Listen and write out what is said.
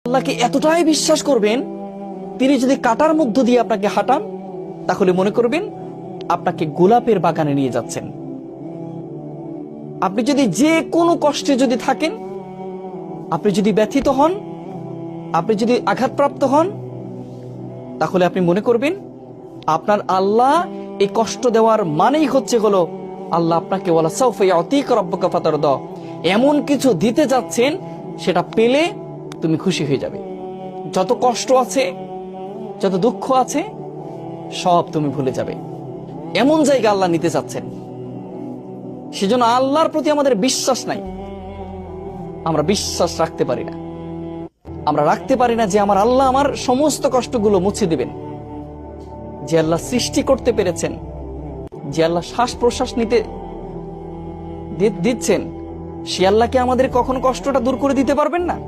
আল্লাহকে এতটাই বিশ্বাস করবেন, তিনি যদি কাটার মধ্য দিয়ে আপনাকে হাঁটান তাহলে মনে করবেন আপনাকে গোলাপের বাগানে নিয়ে যাচ্ছেন। আপনি যদি যে কোনো কষ্টে যদি থাকেন, আপনি যদি ব্যথিত হন, আপনি যদি আঘাতপ্রাপ্ত হন, তাহলে আপনি মনে করবেন আপনার আল্লাহ এই কষ্ট দেওয়ার মানেই হলো আল্লাহ আপনাকে ওয়ালা সাউফা ইয়াতিকা রাব্বুকা ফাতারদা, এমন কিছু দিতে যাচ্ছেন সেটা পেলে তুমি খুশি হয়ে যাবে। যত কষ্ট আছে, যত দুঃখ আছে, সব তুমি ভুলে যাবে। এমন জায়গা আল্লাহ নিতে চাচ্ছেন। সেজন্য আল্লাহর প্রতি আমাদের বিশ্বাস নাই, আমরা বিশ্বাস রাখতে পারি না। আমরা রাখতে পারি না যে আমার আল্লাহ আমার সমস্ত কষ্টগুলো মুছে দিবেন। যে আল্লাহ সৃষ্টি করতে পেরেছেন, যে আল্লাহ শ্বাস প্রশ্বাস নিতে দিচ্ছেন, সে আল্লাহকে আমাদের কখনো কষ্টটা দূর করে দিতে পারবেন না?